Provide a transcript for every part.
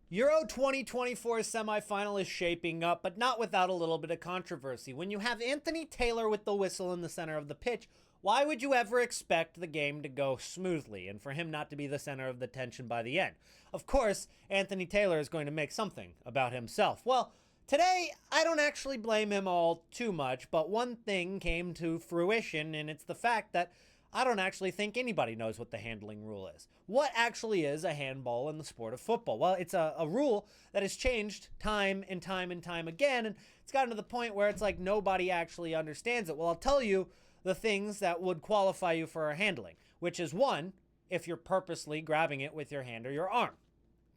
Euro 2024 semifinal is shaping up, but not without a little bit of controversy. When you have Anthony Taylor with the whistle in the center of the pitch, why would you ever expect the game to go smoothly and for him not to be the center of the tension by the end? Of course, Anthony Taylor is going to make something about himself. Well, today, I don't actually blame him all too much, but one thing came to fruition, and it's the fact that I don't actually think anybody knows what the handling rule is. What actually is a handball in the sport of football? Well, it's a rule that has changed time and time and time again, and it's gotten to the point where it's like nobody actually understands it. Well, I'll tell you the things that would qualify you for a handling, which is one, if you're purposely grabbing it with your hand or your arm.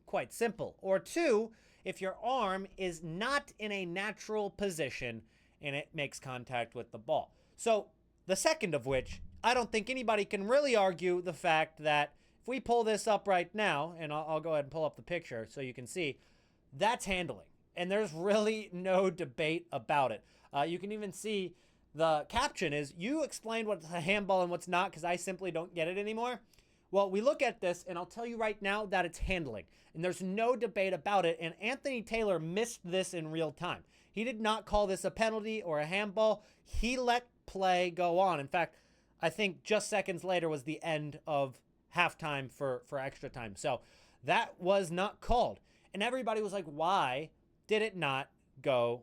Quite simple. Or two, if your arm is not in a natural position and it makes contact with the ball. So the second of which, I don't think anybody can really argue the fact that if we pull this up right now, and I'll go ahead and pull up the picture so you can see, that's handling. And there's really no debate about it. You can even see the caption is, you explained what's a handball and what's not because I simply don't get it anymore. Well, we look at this, and I'll tell you right now that it's handling. And there's no debate about it. And Anthony Taylor missed this in real time. He did not call this a penalty or a handball. He let play go on. In fact, I think just seconds later was the end of halftime for extra time. So that was not called. And everybody was like, why did it not go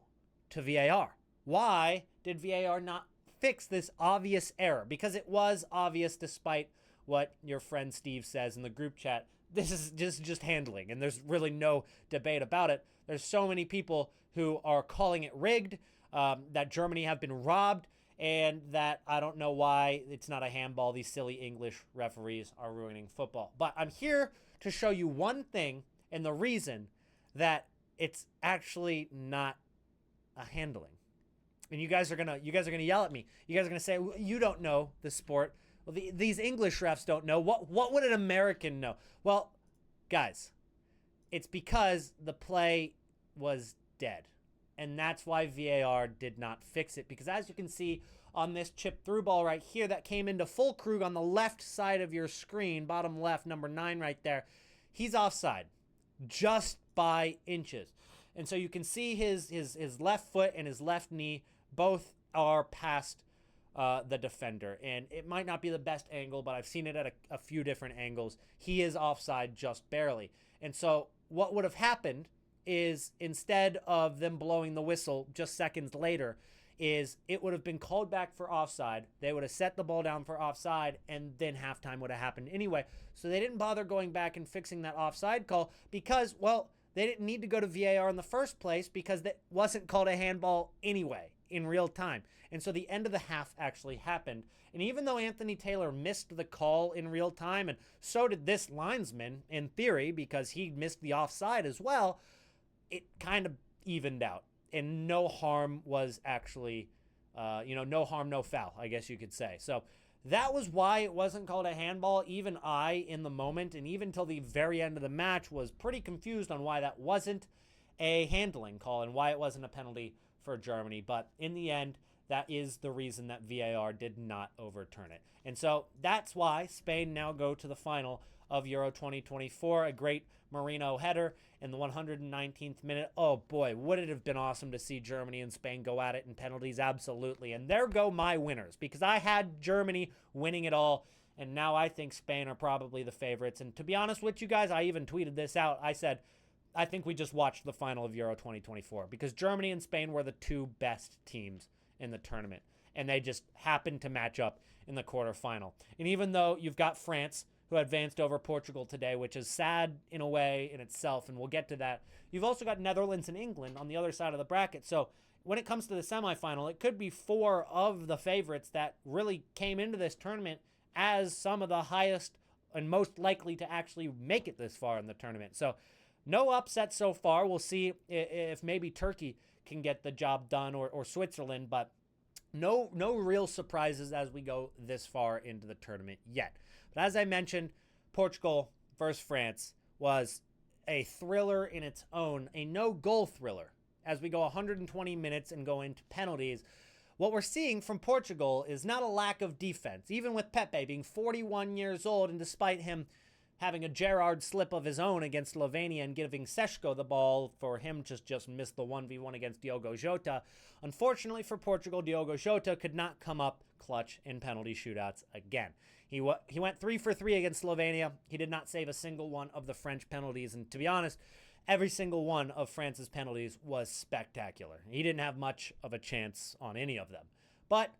to VAR? Why did VAR not fix this obvious error? Because it was obvious despite what your friend Steve says in the group chat. This is just handling, and there's really no debate about it. There's so many people who are calling it rigged, that Germany have been robbed, and that I don't know why it's not a handball. These silly English referees are ruining football. But I'm here to show you one thing and the reason that it's actually not a handling. And you guys are gonna yell at me. You guys are gonna say, well, you don't know the sport. Well, these English refs don't know. What would an American know? Well, guys, it's because the play was dead. And that's why VAR did not fix it. Because as you can see on this chip through ball right here that came into full Krug on the left side of your screen, bottom left, number 9 right there, he's offside just by inches. And so you can see his left foot and his left knee both are past the defender. And it might not be the best angle, but I've seen it at a few different angles. He is offside just barely. And so what would have happened is instead of them blowing the whistle just seconds later, is it would have been called back for offside. They would have set the ball down for offside, and then halftime would have happened anyway. So they didn't bother going back and fixing that offside call because, well, they didn't need to go to VAR in the first place because that wasn't called a handball anyway in real time. And so the end of the half actually happened. And even though Anthony Taylor missed the call in real time, and so did this linesman in theory because he missed the offside as well, it kind of evened out, and no harm was actually, no harm, no foul, I guess you could say. So that was why it wasn't called a handball. Even I, in the moment, and even till the very end of the match, was pretty confused on why that wasn't a handling call and why it wasn't a penalty for Germany. But in the end, that is the reason that VAR did not overturn it. And so that's why Spain now go to the final of Euro 2024. A great Marino header in the 119th minute. Oh boy, would it have been awesome to see Germany and Spain go at it in penalties? Absolutely. And there go my winners, because I had Germany winning it all, and now I think Spain are probably the favorites. And to be honest with you guys, I even tweeted this out. I said, I think we just watched the final of Euro 2024 because Germany and Spain were the two best teams in the tournament, and they just happened to match up in the quarterfinal. And even though you've got France, who advanced over Portugal today, which is sad in a way in itself, and we'll get to that, you've also got Netherlands and England on the other side of the bracket. So when it comes to the semifinal, it could be 4 of the favorites that really came into this tournament as some of the highest and most likely to actually make it this far in the tournament. So no upset so far. We'll see if maybe Turkey can get the job done, or Switzerland, but no real surprises as we go this far into the tournament yet. But as I mentioned, Portugal versus France was a thriller in its own, a no-goal thriller. As we go 120 minutes and go into penalties, what we're seeing from Portugal is not a lack of defense, even with Pepe being 41 years old, and despite him having a Gerrard slip of his own against Slovenia and giving Seško the ball for him to just miss the 1v1 against Diogo Jota. Unfortunately for Portugal, Diogo Jota could not come up clutch in penalty shootouts again. He went 3 for 3 against Slovenia. He did not save a single one of the French penalties, and to be honest, every single one of France's penalties was spectacular. He didn't have much of a chance on any of them. But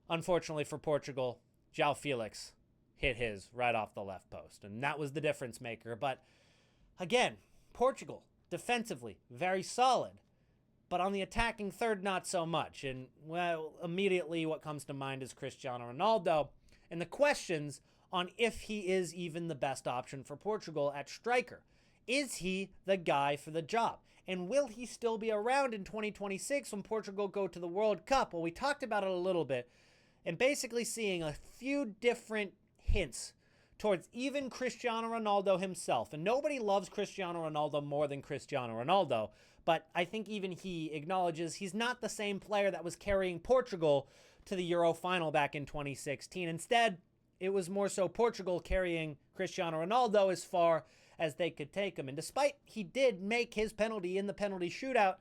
unfortunately for Portugal, João Felix hit his right off the left post, and that was the difference maker. But again, Portugal, defensively, very solid. But on the attacking third, not so much. And, well, immediately what comes to mind is Cristiano Ronaldo and the questions on if he is even the best option for Portugal at striker. Is he the guy for the job? And will he still be around in 2026 when Portugal go to the World Cup? Well, we talked about it a little bit, and basically seeing a few different hints towards even Cristiano Ronaldo himself. And nobody loves Cristiano Ronaldo more than Cristiano Ronaldo, but I think even he acknowledges he's not the same player that was carrying Portugal to the Euro final back in 2016. Instead, it was more so Portugal carrying Cristiano Ronaldo as far as they could take him. And despite he did make his penalty in the penalty shootout,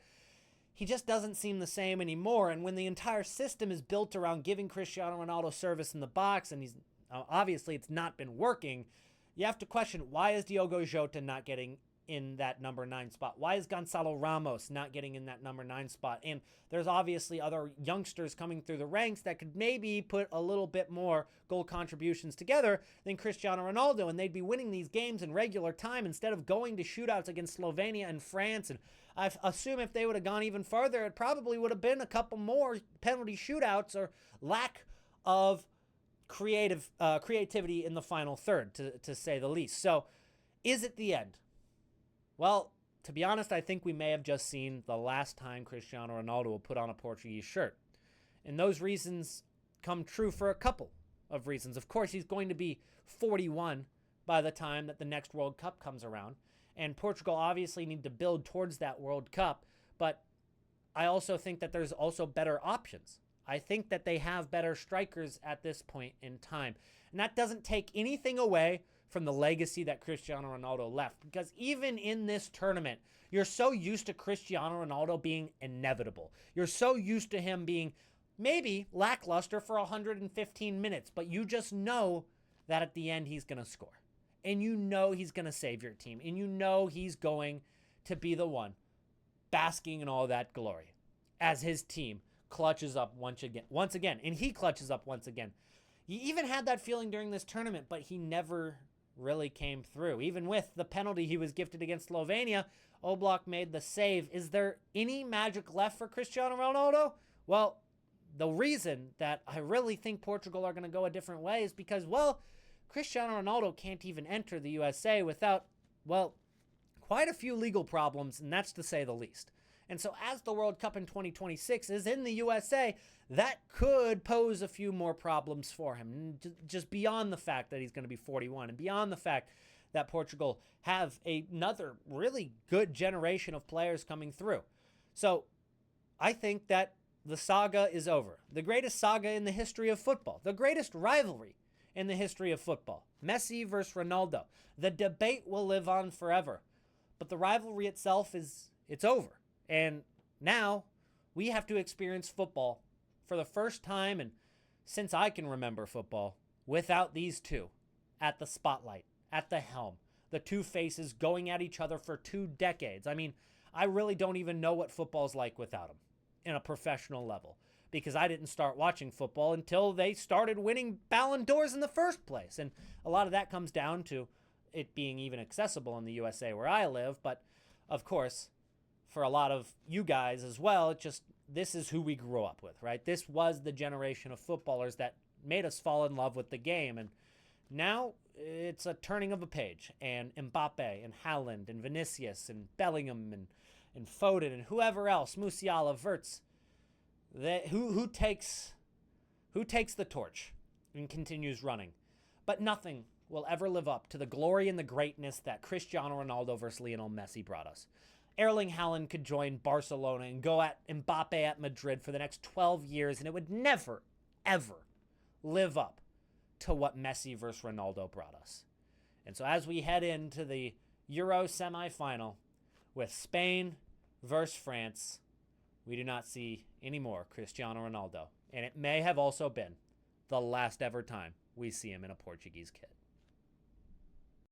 he just doesn't seem the same anymore. And when the entire system is built around giving Cristiano Ronaldo service in the box, and he's obviously it's not been working, you have to question, why is Diogo Jota not getting in that number 9 spot? Why is Gonçalo Ramos not getting in that number 9 spot? And there's obviously other youngsters coming through the ranks that could maybe put a little bit more goal contributions together than Cristiano Ronaldo, and they'd be winning these games in regular time instead of going to shootouts against Slovenia and France. And I assume if they would have gone even further, it probably would have been a couple more penalty shootouts or lack of creativity in the final third, to say the least. So is it the end? Well, to be honest, I think we may have just seen the last time Cristiano Ronaldo will put on a Portuguese shirt. And those reasons come true for a couple of reasons. Of course, he's going to be 41 by the time that the next World Cup comes around. And Portugal obviously need to build towards that World Cup. But I also think that there's also better options. I think that they have better strikers at this point in time. And that doesn't take anything away from the legacy that Cristiano Ronaldo left. Because even in this tournament, you're so used to Cristiano Ronaldo being inevitable. You're so used to him being maybe lackluster for 115 minutes, but you just know that at the end he's going to score. And you know he's going to save your team. And you know he's going to be the one basking in all that glory as his team clutches up once again. And he clutches up once again. You even had that feeling during this tournament, but he never really came through. Even with the penalty he was gifted against Slovenia, Oblak made the save. Is there any magic left for Cristiano Ronaldo? Well, the reason that I really think Portugal are going to go a different way is because, well, Cristiano Ronaldo can't even enter the USA without, well, quite a few legal problems, and that's to say the least. And so as the World Cup in 2026 is in the USA, that could pose a few more problems for him, just beyond the fact that he's going to be 41 and beyond the fact that Portugal have another really good generation of players coming through. So I think that the saga is over. The greatest saga in the history of football, the greatest rivalry in the history of football, Messi versus Ronaldo. The debate will live on forever, but the rivalry itself it's over. And now we have to experience football for the first time, and since I can remember football, without these two at the spotlight, at the helm, the two faces going at each other for 2 decades. I mean, I really don't even know what football's like without them in a professional level, because I didn't start watching football until they started winning Ballon d'Ors in the first place. And a lot of that comes down to it being even accessible in the USA where I live. But of course, for a lot of you guys as well, this is who we grew up with, right? This was the generation of footballers that made us fall in love with the game. And now it's a turning of a page. And Mbappe and Haaland and Vinicius and Bellingham and Foden and whoever else, Musiala, Wirtz, who takes the torch and continues running. But nothing will ever live up to the glory and the greatness that Cristiano Ronaldo versus Lionel Messi brought us. Erling Haaland could join Barcelona and go at Mbappe at Madrid for the next 12 years, and it would never, ever live up to what Messi versus Ronaldo brought us. And so as we head into the Euro semifinal with Spain versus France, we do not see any more Cristiano Ronaldo. And it may have also been the last ever time we see him in a Portuguese kit.